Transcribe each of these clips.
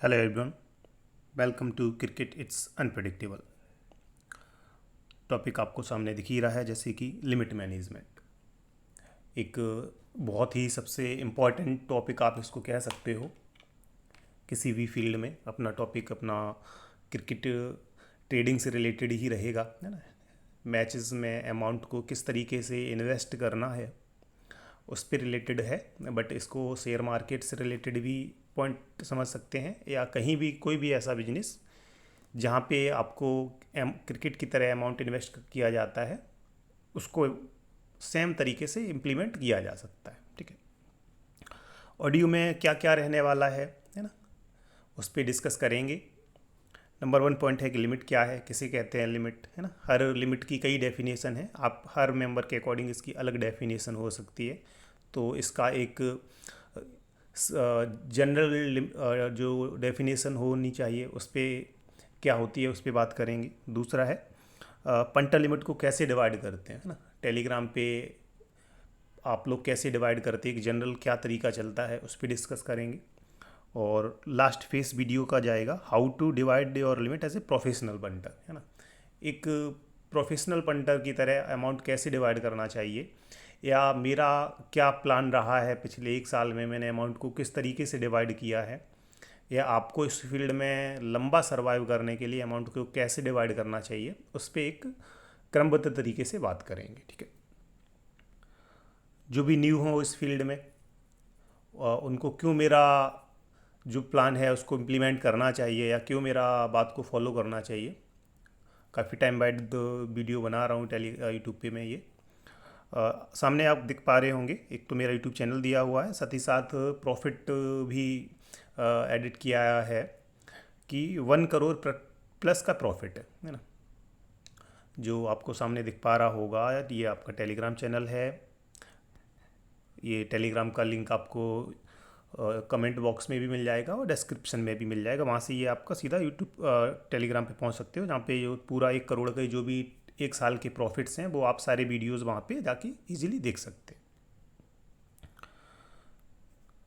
Hello everyone, welcome to cricket it's unpredictable. Topic आपको सामने दिख ही रहा है, जैसे कि लिमिट मैनेजमेंट। एक बहुत ही सबसे इम्पॉर्टेंट टॉपिक आप इसको कह सकते हो किसी भी फील्ड में। अपना टॉपिक अपना क्रिकेट ट्रेडिंग से रिलेटेड ही रहेगा, है ना। मैचेस में अमाउंट को किस तरीके से इन्वेस्ट करना है उस पर रिलेटेड है, बट इसको शेयर मार्केट से रिलेटेड भी पॉइंट समझ सकते हैं, या कहीं भी कोई भी ऐसा बिजनेस जहाँ पे आपको क्रिकेट की तरह अमाउंट इन्वेस्ट किया जाता है, उसको सेम तरीके से इम्प्लीमेंट किया जा सकता है। ठीक है, ऑडियो में क्या क्या रहने वाला है ना, उस पर डिस्कस करेंगे। नंबर वन पॉइंट है कि लिमिट क्या है, किसे कहते हैं लिमिट, है ना। हर लिमिट की कई डेफिनेशन है, आप हर मेंबर के अकॉर्डिंग इसकी अलग डेफिनेशन हो सकती है। तो इसका एक जनरल जो डेफिनेशन होनी चाहिए उस पर क्या होती है, उस पर बात करेंगे। दूसरा है पंटर लिमिट को कैसे डिवाइड करते हैं, है ना। टेलीग्राम पे आप लोग कैसे डिवाइड करते हैं, एक जनरल क्या तरीका चलता है, उस पर डिस्कस करेंगे। और लास्ट फेस वीडियो का जाएगा how to divide your limit as a professional punter, है ना। एक प्रोफेशनल पंटर की तरह अमाउंट कैसे डिवाइड करना चाहिए, या मेरा क्या प्लान रहा है पिछले एक साल में, मैंने अमाउंट को किस तरीके से डिवाइड किया है, या आपको इस फील्ड में लंबा सर्वाइव करने के लिए अमाउंट को कैसे डिवाइड करना चाहिए, उस पर एक क्रमबद्ध तरीके से बात करेंगे। ठीक है, जो भी न्यू हो इस फील्ड में उनको क्यों मेरा जो प्लान है उसको इम्प्लीमेंट करना चाहिए, या क्यों मेरा बात को फॉलो करना चाहिए। काफ़ी टाइम बाद वीडियो बना रहा हूँ यूट्यूब पे मैं ये। सामने आप दिख पा रहे होंगे, एक तो मेरा यूट्यूब चैनल दिया हुआ है, साथ ही साथ प्रॉफिट भी एडिट किया है कि 1 करोड़ प्लस का प्रॉफिट है ना। जो आपको सामने दिख पा रहा होगा, ये आपका टेलीग्राम चैनल है। ये टेलीग्राम का लिंक आपको कमेंट बॉक्स में भी मिल जाएगा और डिस्क्रिप्शन में भी मिल जाएगा। वहाँ से ये आपका सीधा यूट्यूब टेलीग्राम पे पहुँच सकते हो, जहाँ पे जो पूरा 1 करोड़ के जो भी एक साल के प्रॉफिट्स हैं वो आप सारे वीडियोस वहाँ पे जाके इजीली देख सकते हैं।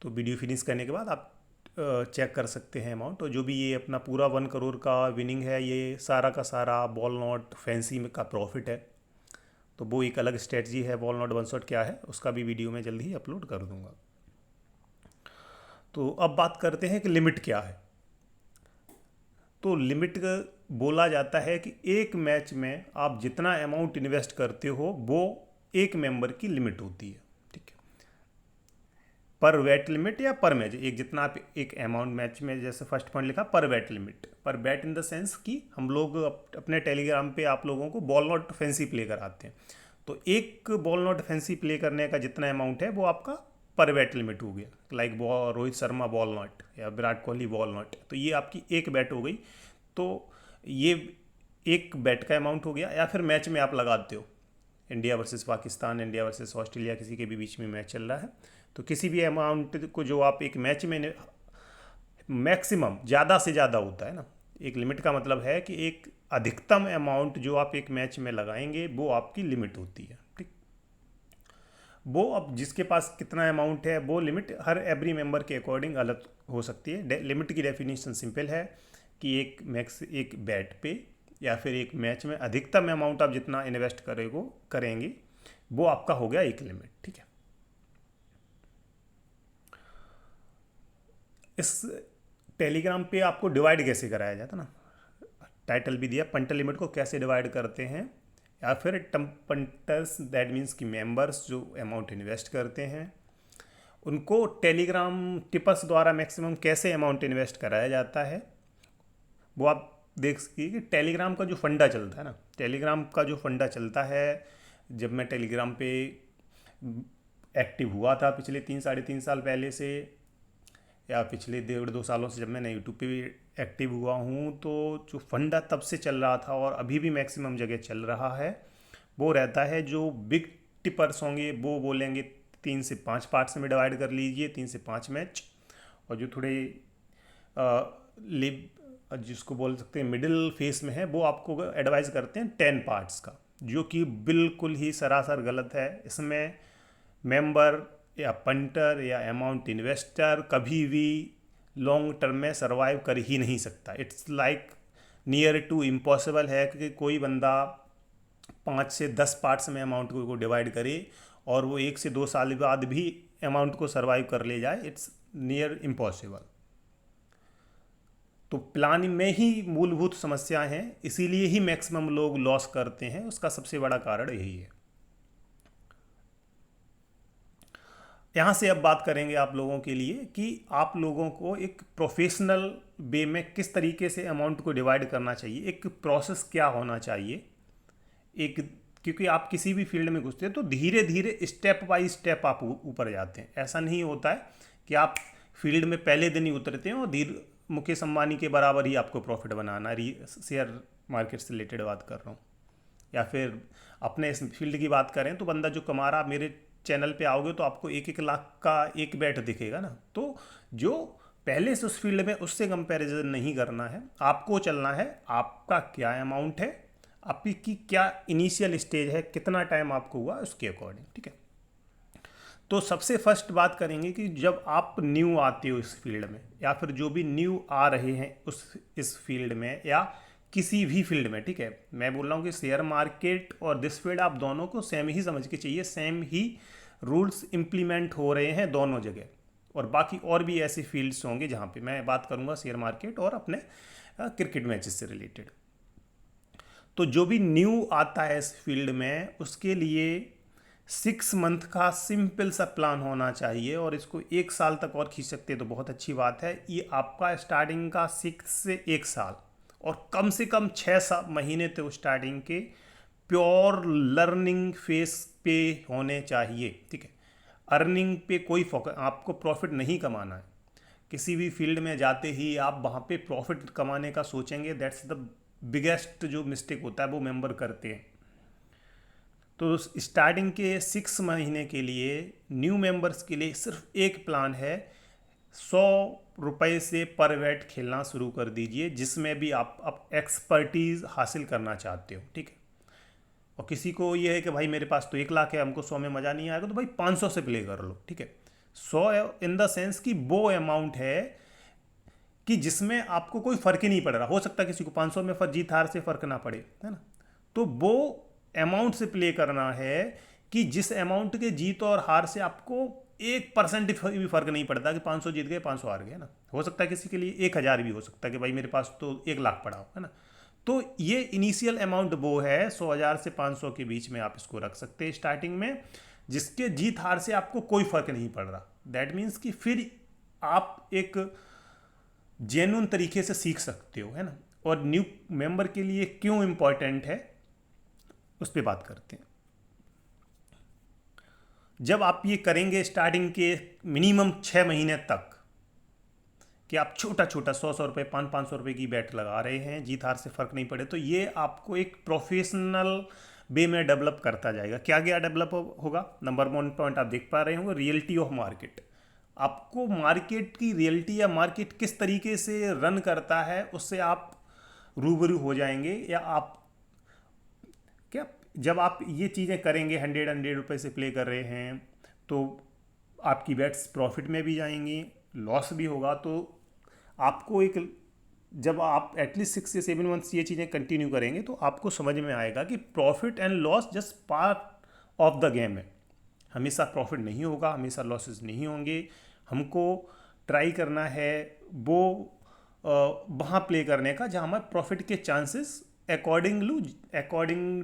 तो वीडियो फिनिश करने के बाद आप चेक कर सकते हैं अमाउंट। और जो भी ये अपना पूरा 1 करोड़ का विनिंग है, ये सारा का सारा बॉल नॉट फैंसी में का प्रॉफिट है। तो वो एक अलग स्ट्रेटजी है, बॉल नॉट वन शॉट क्या है, उसका भी वीडियो मैं जल्द ही अपलोड कर दूंगा। तो अब बात करते हैं कि लिमिट क्या है। तो लिमिट बोला जाता है कि एक मैच में आप जितना अमाउंट इन्वेस्ट करते हो वो एक मेंबर की लिमिट होती है। ठीक है, पर बैट लिमिट या पर मैच, एक जितना आप एक अमाउंट मैच में, जैसे फर्स्ट पॉइंट लिखा पर बैट लिमिट, पर बैट इन द सेंस कि हम लोग अपने टेलीग्राम पे आप लोगों को बॉल नॉट फैंसी प्ले कराते हैं। तो एक बॉल नॉट फैंसी प्ले करने का जितना अमाउंट है वो आपका पर बैट लिमिट हो गया। Like Rohit Sharma ball not या विराट कोहली बॉल नॉट, तो ये आपकी एक बैट हो गई। तो ये एक बैट का अमाउंट हो गया। या फिर मैच में आप लगाते हो, India versus Pakistan, India versus Australia, किसी के भी बीच में मैच चल रहा है, तो किसी भी अमाउंट को जो आप एक मैच में, मैक्सिमम ज़्यादा से ज़्यादा होता है ना। एक लिमिट का मतलब है कि एक अधिकतम अमाउंट जो आप एक मैच में लगाएंगे वो आपकी लिमिट होती है। ठीक, वो अब जिसके पास कितना अमाउंट है वो लिमिट हर एवरी मेंबर के अकॉर्डिंग अलग हो सकती है। लिमिट की डेफिनेशन सिंपल है कि एक बैट पे या फिर एक मैच में अधिकतम अमाउंट आप जितना इन्वेस्ट करेंगे वो आपका हो गया एक लिमिट। ठीक है, इस टेलीग्राम पे आपको डिवाइड कैसे कराया जाता ना, टाइटल भी दिया, पंटर लिमिट को कैसे डिवाइड करते हैं, या फिर पंटर्स दैट मीन्स कि मेंबर्स जो अमाउंट इन्वेस्ट करते हैं उनको टेलीग्राम टिपर्स द्वारा मैक्सिमम कैसे अमाउंट इन्वेस्ट कराया जाता है, वो आप देख सकिए कि टेलीग्राम का जो फंडा चलता है ना, टेलीग्राम का जो फंडा चलता है। जब मैं टेलीग्राम पे एक्टिव हुआ था पिछले 3 साढ़े 3 साल पहले से, या पिछले 1.5 2 सालों से जब मैंने यूट्यूब पे भी एक्टिव हुआ हूँ, तो जो फंडा तब से चल रहा था और अभी भी मैक्सिमम जगह चल रहा है, वो रहता है जो बिग टिपर्स होंगे वो बोलेंगे 3 से 5 पार्ट्स में डिवाइड कर लीजिए, 3 से 5 मैच। और जो थोड़े लिब जिसको बोल सकते हैं मिडिल फेस में है, वो आपको एडवाइस करते हैं 10 पार्ट्स का, जो कि बिल्कुल ही सरासर गलत है। इसमें मेंबर या पंटर या अमाउंट इन्वेस्टर कभी भी लॉन्ग टर्म में सर्वाइव कर ही नहीं सकता। It's like near to impossible है कि कोई बंदा 5 से 10 पार्ट्स में अमाउंट को डिवाइड करे और वो 1 से 2 साल बाद भी अमाउंट को सर्वाइव कर ले जाए। It's near impossible. तो प्लानिंग में ही मूलभूत समस्याएं हैं, इसीलिए ही मैक्सिमम लोग लॉस करते हैं। उसका सबसे बड़ा कारण यही है। यहाँ से अब बात करेंगे आप लोगों के लिए कि आप लोगों को एक प्रोफेशनल वे में किस तरीके से अमाउंट को डिवाइड करना चाहिए, एक प्रोसेस क्या होना चाहिए। एक क्योंकि आप किसी भी फील्ड में घुसते हैं तो धीरे धीरे स्टेप बाय स्टेप आप ऊपर जाते हैं। ऐसा नहीं होता है कि आप फील्ड में पहले दिन ही उतरते हैं और धीरे मुकेश अंबानी के बराबर ही आपको प्रॉफिट बनाना। शेयर मार्केट से रिलेटेड बात कर रहा हूँ, या फिर अपने इस फील्ड की बात करें तो बंदा जो कमा रहा, मेरे चैनल पे आओगे तो आपको 1-1 लाख का एक बैट दिखेगा ना। तो जो पहले से उस फील्ड में, उससे कंपैरिजन नहीं करना है। आपको चलना है आपका क्या अमाउंट है, आपकी क्या इनिशियल स्टेज है, कितना टाइम आपको हुआ, उसके अकॉर्डिंग। ठीक है। तो सबसे फर्स्ट बात करेंगे कि जब आप न्यू आते हो इस फील्ड में, या फिर जो भी न्यू आ रहे हैं इस फील्ड में या किसी भी फील्ड में। ठीक है, मैं बोल रहा हूँ कि शेयर मार्केट और दिस फील्ड आप दोनों को सेम ही समझ के चाहिए। सेम ही रूल्स इम्प्लीमेंट हो रहे हैं दोनों जगह। और बाकी और भी ऐसे फील्ड्स होंगे जहाँ पे मैं बात करूँगा शेयर मार्केट और अपने क्रिकेट मैचेस से रिलेटेड। तो जो भी न्यू आता है इस फील्ड में, उसके लिए 6 मंथ का सिंपल सा प्लान होना चाहिए। और इसको 1 साल तक और खींच सकते हैं तो बहुत अच्छी बात है। ये आपका स्टार्टिंग का 6 से 1 साल और कम से कम 6 महीने तो स्टार्टिंग के प्योर लर्निंग फेस पे होने चाहिए। ठीक है, अर्निंग पे कोई फोकस, आपको प्रॉफिट नहीं कमाना है। किसी भी फील्ड में जाते ही आप वहाँ पे प्रॉफिट कमाने का सोचेंगे, दैट्स द बिगेस्ट जो मिस्टेक होता है वो मेंबर करते हैं। तो स्टार्टिंग के 6 महीने के लिए न्यू मेंबर्स के लिए सिर्फ एक प्लान है। 100 रुपये से पर बैट खेलना शुरू कर दीजिए, जिसमें भी आप एक्सपर्टीज़ हासिल करना चाहते हो। ठीक है, और किसी को ये है कि भाई मेरे पास तो 1 लाख है, हमको 100 में मज़ा नहीं आएगा, तो भाई 500 से प्ले कर लो। ठीक है, 100 इन द सेंस कि वो अमाउंट है कि जिसमें आपको कोई फ़र्क ही नहीं पड़ रहा। हो सकता है किसी को 500 में जीत हार से फ़र्क ना पड़े, है ना। तो वो अमाउंट से प्ले करना है कि जिस अमाउंट के जीत और हार से आपको 1% भी फर्क नहीं पड़ता कि 500 जीत गए 500 हार गए ना। हो सकता है किसी के लिए 1000 भी हो सकता है कि भाई मेरे पास तो 1 लाख पड़ा हो, है ना। तो ये इनिशियल अमाउंट वो है 100,000 से 500 के बीच में आप इसको रख सकते हैं स्टार्टिंग में, जिसके जीत हार से आपको कोई फर्क नहीं पड़ रहा। दैट मीन्स कि फिर आप एक जेन्युइन तरीके से सीख सकते हो, है ना। और न्यू मेंबर के लिए क्यों इम्पोर्टेंट है उस पर बात करते हैं। जब आप ये करेंगे स्टार्टिंग के मिनिमम 6 महीने तक कि आप छोटा छोटा 100 रुपये 500 रुपये की बैट लगा रहे हैं, जीत हार से फ़र्क नहीं पड़े, तो ये आपको एक प्रोफेशनल वे में डेवलप करता जाएगा। क्या क्या डेवलप होगा? नंबर 1 पॉइंट आप देख पा रहे होंगे, रियलिटी ऑफ मार्केट। आपको मार्केट की रियलिटी या मार्केट किस तरीके से रन करता है उससे आप रूबरू हो जाएंगे। या आप क्या, जब आप ये चीज़ें करेंगे, 100 रुपये से प्ले कर रहे हैं तो आपकी बेट्स प्रॉफिट में भी जाएंगी, लॉस भी होगा। तो आपको एक, जब आप एटलीस्ट 6 से 7 मंथ्स ये चीज़ें कंटिन्यू करेंगे तो आपको समझ में आएगा कि profit and loss just part of the game है। हमेशा प्रॉफिट नहीं होगा, हमेशा लॉसेस नहीं होंगे। हमको ट्राई करना है वो वहाँ प्ले करने का जहाँ हमारे प्रॉफिट के चांसेस अकॉर्डिंग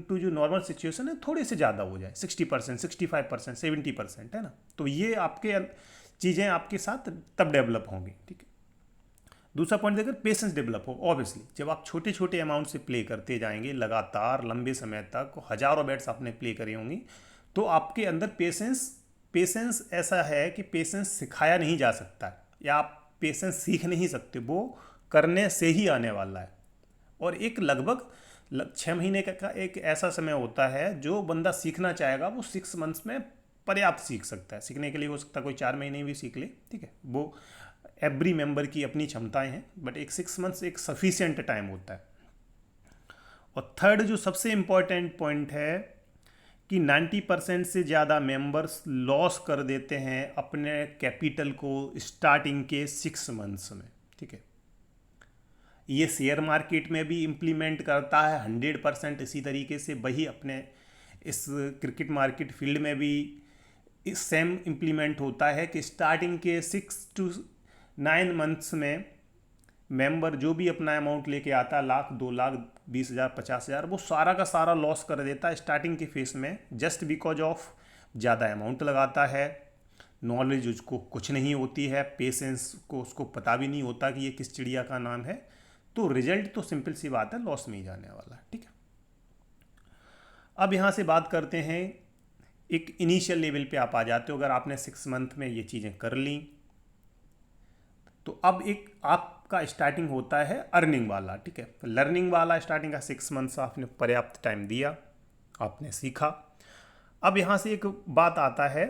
टू जो नॉर्मल सिचुएशन है थोड़े से ज़्यादा हो जाए, 60%, 65%, 70%, है ना। तो ये आपके चीज़ें आपके साथ तब डेवलप होंगी। ठीक है, दूसरा पॉइंट देखकर पेशेंस डेवलप हो। ऑब्वियसली जब आप छोटे छोटे अमाउंट से प्ले करते जाएंगे लगातार लंबे समय तक, हज़ारों बैट्स आपने प्ले करी होंगी, तो आपके अंदर पेशेंस ऐसा है कि पेशेंस सिखाया नहीं जा सकता या आप पेशेंस सीख नहीं सकते, वो करने से ही आने वाला है। और एक लगभग 6 महीने का एक ऐसा समय होता है जो बंदा सीखना चाहेगा वो 6 मंथ्स में पर्याप्त सीख सकता है। सीखने के लिए हो सकता है कोई 4 महीने भी सीख ले, ठीक है, वो एवरी मेंबर की अपनी क्षमताएं हैं, बट एक 6 मंथ्स एक सफिशिएंट टाइम होता है। और थर्ड जो सबसे इम्पॉर्टेंट पॉइंट है कि 90% से ज़्यादा मेंबर्स लॉस कर देते हैं अपने कैपिटल को स्टार्टिंग के 6 मंथ्स में। ठीक है, ये शेयर मार्केट में भी इम्प्लीमेंट करता है 100%। इसी तरीके से वही अपने इस क्रिकेट मार्केट फील्ड में भी इस सेम इम्प्लीमेंट होता है कि स्टार्टिंग के 6 to 9 मंथ्स में मेंबर जो भी अपना अमाउंट लेके आता है, 1 लाख 2 लाख 20,000 50,000, वो सारा का सारा लॉस कर देता है स्टार्टिंग के फेस में, जस्ट बिकॉज ऑफ ज़्यादा अमाउंट लगाता है। नॉलेज उसको कुछ नहीं होती है, पेशेंस को उसको पता भी नहीं होता कि ये किस चिड़िया का नाम है, तो रिजल्ट तो सिंपल सी बात है, लॉस में ही जाने वाला है। ठीक है, अब यहाँ से बात करते हैं, एक इनिशियल लेवल पे आप आ जाते हो। अगर आपने 6 मंथ में ये चीज़ें कर ली तो अब एक आपका स्टार्टिंग होता है अर्निंग वाला। ठीक है, लर्निंग वाला स्टार्टिंग का 6 मंथ्स आपने पर्याप्त टाइम दिया, आपने सीखा। अब यहाँ से एक बात आता है,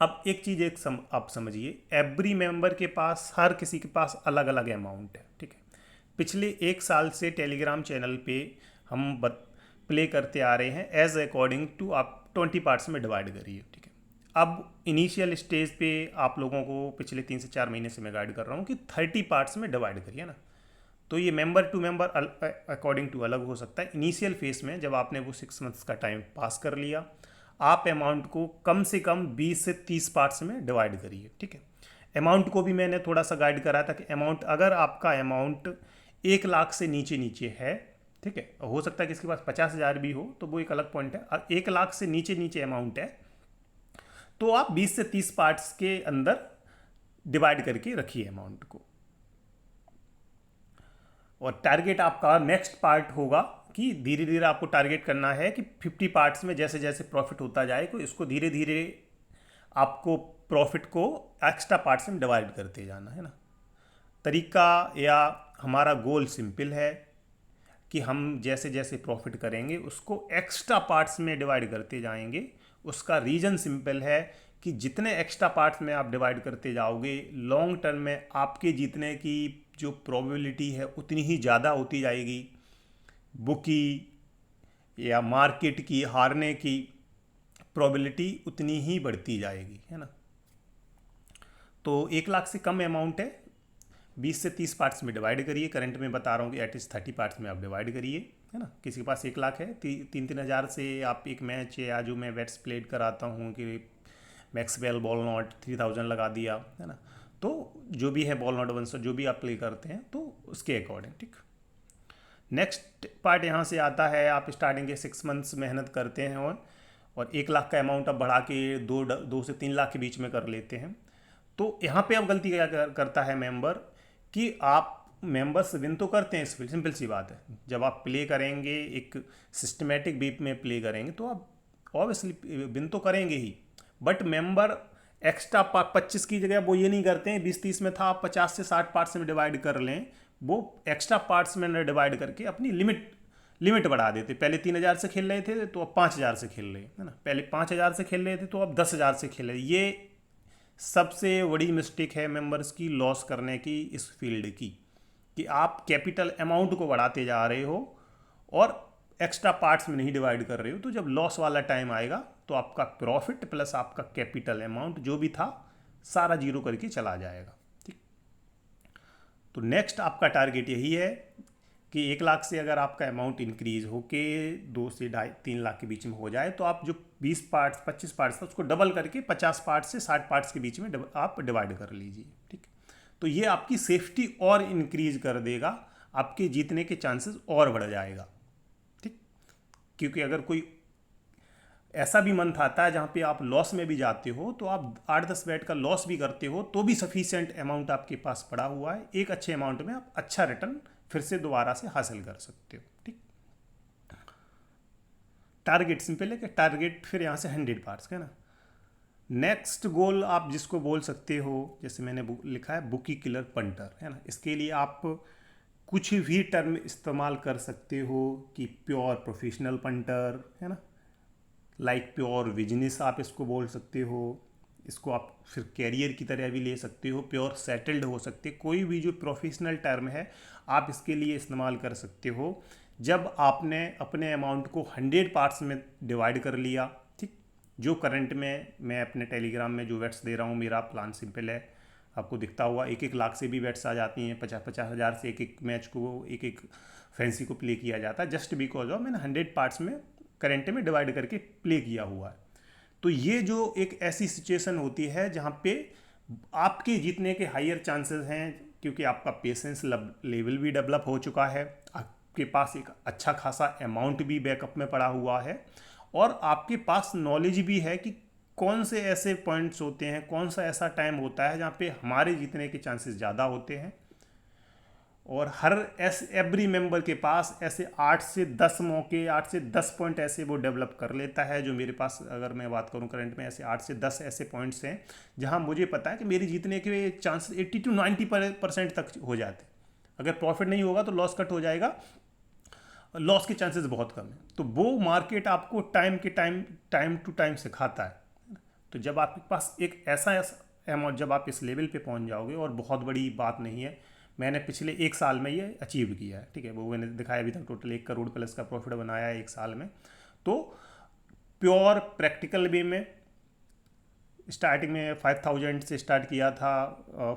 अब एक चीज़ आप समझिए, एवरी मेंबर के पास, हर किसी के पास अलग अलग अमाउंट है। ठीक है, पिछले 1 साल से टेलीग्राम चैनल पे हम प्ले करते आ रहे हैं एज अकॉर्डिंग टू, आप 20 पार्ट्स में डिवाइड करिए। ठीक है, अब इनिशियल स्टेज पे आप लोगों को पिछले 3 से 4 महीने से मैं गाइड कर रहा हूँ कि 30 पार्ट्स में डिवाइड करिए ना। तो ये member to member according to अलग हो सकता है। इनिशियल फेस में जब आपने वो 6 मंथ्स का टाइम पास कर लिया, आप अमाउंट को कम से कम 20 से 30 पार्ट्स में डिवाइड करिए। ठीक है, अमाउंट को भी मैंने थोड़ा सा गाइड करा था कि अमाउंट, अगर आपका अमाउंट 1 लाख से नीचे नीचे है, ठीक है, हो सकता है कि इसके पास 50,000 भी हो, तो वो एक अलग पॉइंट है। 1 लाख से नीचे नीचे अमाउंट है तो आप 20 से 30 पार्ट्स के अंदर डिवाइड करके रखिए अमाउंट को। और टारगेट आपका नेक्स्ट पार्ट होगा कि धीरे धीरे आपको टारगेट करना है कि 50 पार्ट्स में जैसे जैसे प्रॉफिट होता जाए तो इसको धीरे धीरे आपको प्रॉफिट को एक्स्ट्रा पार्ट्स में डिवाइड करते जाना है ना। तरीका या हमारा गोल सिंपल है कि हम जैसे जैसे प्रॉफिट करेंगे उसको एक्स्ट्रा पार्ट्स में डिवाइड करते जाएंगे। उसका रीज़न सिंपल है कि जितने एक्स्ट्रा पार्ट्स में आप डिवाइड करते जाओगे, लॉन्ग टर्म में आपके जीतने की जो प्रोबेबिलिटी है उतनी ही ज़्यादा होती जाएगी, बुक की या मार्केट की हारने की प्रोबेबिलिटी उतनी ही बढ़ती जाएगी, है ना। तो 1 लाख से कम अमाउंट है, 20 से 30 पार्ट्स में डिवाइड करिए। करंट में बता रहा हूँ कि एटलीस्ट 30 पार्ट्स में आप डिवाइड करिए, है ना। किसी के पास 1 लाख है, 3-3 हज़ार से आप एक मैच या जो मैं बेट्स प्लेड कराता हूँ कि मैक्सवेल बॉल नॉट 3000 लगा दिया, है ना। तो जो भी है बॉल नॉट वंसर जो भी आप प्ले करते हैं तो उसके अकॉर्डिंग। ठीक, नेक्स्ट पार्ट यहाँ से आता है, आप स्टार्टिंग के 6 मंथ्स मेहनत करते हैं और 1 लाख का अमाउंट आप बढ़ा के 2 से 3 लाख के बीच में कर लेते हैं। तो यहाँ पे अब गलती क्या करता है मेंबर कि आप मेंबर्स विन तो करते हैं, सिंपल सी बात है। जब आप प्ले करेंगे एक सिस्टमेटिक वे में प्ले करेंगे तो आप ऑब्वियसली विन तो करेंगे ही, बट मेंबर एक्स्ट्रा 25 की जगह वो ये नहीं करते हैं 20-30 में था आप 50 से 60 पार्ट्स में डिवाइड कर लें, वो एक्स्ट्रा पार्ट्स में डिवाइड करके अपनी लिमिट बढ़ा देते। पहले 3,000 से खेल रहे थे तो अब 5,000 से खेल रहे हैं, है ना। पहले 5,000 से खेल रहे थे तो अब 10,000 से खेल रहे हैं। ये सबसे बड़ी मिस्टेक है मेंबर्स की लॉस करने की इस फील्ड की, कि आप कैपिटल अमाउंट को बढ़ाते जा रहे हो और एक्स्ट्रा पार्ट्स में नहीं डिवाइड कर रहे हो। तो जब लॉस वाला टाइम आएगा तो आपका प्रॉफिट प्लस आपका कैपिटल अमाउंट जो भी था सारा जीरो करके चला जाएगा। ठीक, तो नेक्स्ट आपका टारगेट यही है कि 1 लाख से अगर आपका अमाउंट इंक्रीज होके 2 से 2.5-3 लाख के बीच में हो जाए तो आप जो 20 पार्ट्स 25 पार्ट्स था उसको डबल करके 50 पार्ट्स से 60 पार्ट्स के बीच में आप डिवाइड कर लीजिए। ठीक, तो ये आपकी सेफ्टी और इंक्रीज कर देगा, आपके जीतने के चांसेस और बढ़ जाएगा। ठीक, क्योंकि अगर कोई ऐसा भी मंथ आता है जहाँ पे आप लॉस में भी जाते हो तो आप 8-10 बैट का लॉस भी करते हो तो भी सफिशिएंट अमाउंट आपके पास पड़ा हुआ है, एक अच्छे अमाउंट में आप अच्छा रिटर्न फिर से दोबारा से हासिल कर सकते हो। ठीक, टारगेट सिंपल है कि टारगेट फिर यहाँ से 100 पार्ट्स का ना। नेक्स्ट गोल आप जिसको बोल सकते हो, जैसे मैंने लिखा है बुकी किलर पंटर, है ना। इसके लिए आप कुछ भी टर्म इस्तेमाल कर सकते हो कि प्योर प्रोफेशनल पंटर, है ना, लाइक प्योर बिजनेस आप इसको बोल सकते हो। इसको आप फिर कैरियर की तरह भी ले सकते हो, प्योर सेटल्ड हो सकते, कोई भी जो प्रोफेशनल टर्म है आप इसके लिए इस्तेमाल कर सकते हो। जब आपने अपने अमाउंट को 100 पार्ट्स में डिवाइड कर लिया, ठीक, जो करंट में मैं अपने टेलीग्राम में जो बेट्स दे रहा हूँ, मेरा प्लान सिंपल है, आपको दिखता हुआ 1-1 लाख से भी बेट्स आ जाती हैं, 50-50 हज़ार से एक मैच को, एक फैंसी को प्ले किया जाता है, जस्ट बिकॉज ऑफ मैंने 100 पार्ट्स में करंट में डिवाइड करके प्ले किया हुआ है। तो ये जो एक ऐसी सिचुएशन होती है जहाँ पे आपके जीतने के हायर चांसेस हैं, क्योंकि आपका पेशेंस लेवल भी डेवलप हो चुका है, आपके पास एक अच्छा खासा अमाउंट भी बैकअप में पड़ा हुआ है, और आपके पास नॉलेज भी है कि कौन से ऐसे पॉइंट्स होते हैं, कौन सा ऐसा टाइम होता है जहाँ पे हमारे जीतने के चांसेस ज़्यादा होते हैं। और हर एवरी मेंबर के पास ऐसे 8 से 10 मौके, 8 से 10 पॉइंट ऐसे वो डेवलप कर लेता है। जो मेरे पास, अगर मैं बात करूं करंट में, ऐसे 8 से 10 ऐसे पॉइंट्स हैं जहां मुझे पता है कि मेरी जीतने के चांसेस 80 to 90% तक हो जाते हैं। अगर प्रॉफिट नहीं होगा तो लॉस कट हो जाएगा, लॉस के चांसेस बहुत कम है। तो वो मार्केट आपको टाइम टू टाइम सिखाता है। तो जब आपके पास एक ऐसा अमाउंट, जब आप इस लेवल पे पहुंच जाओगे, और बहुत बड़ी बात नहीं है, मैंने पिछले 1 साल में ये अचीव किया है, ठीक है, वो मैंने दिखाया अभी तक, टोटल 1 करोड़ प्लस का प्रॉफिट बनाया है 1 साल में। तो प्योर प्रैक्टिकल वे में स्टार्टिंग में 5000 से स्टार्ट किया था,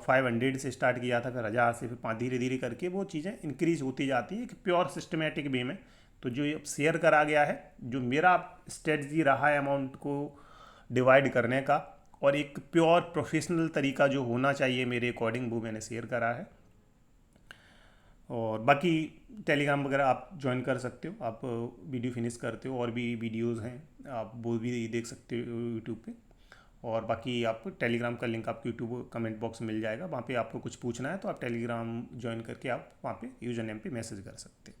500 से स्टार्ट किया था, फिर 1000 से, फिर 5, धीरे धीरे करके वो चीज़ें इंक्रीज होती जाती है, कि प्योर सिस्टमेटिक वे में। तो जो ये शेयर करा गया है, जो मेरा स्ट्रेटजी रहा है अमाउंट को डिवाइड करने का, और एक प्योर प्रोफेशनल तरीका जो होना चाहिए मेरे अकॉर्डिंग, वो मैंने शेयर करा है। और बाकी टेलीग्राम वगैरह आप ज्वाइन कर सकते हो, आप वीडियो फिनिश करते हो, और भी वीडियोस हैं आप वो भी देख सकते हो यूट्यूब पे। और बाकी आप टेलीग्राम का लिंक आपको यूट्यूब कमेंट बॉक्स में मिल जाएगा, वहाँ पे आपको कुछ पूछना है तो आप टेलीग्राम ज्वाइन करके आप वहाँ पे यूज़र नेम पे मैसेज कर सकते हो।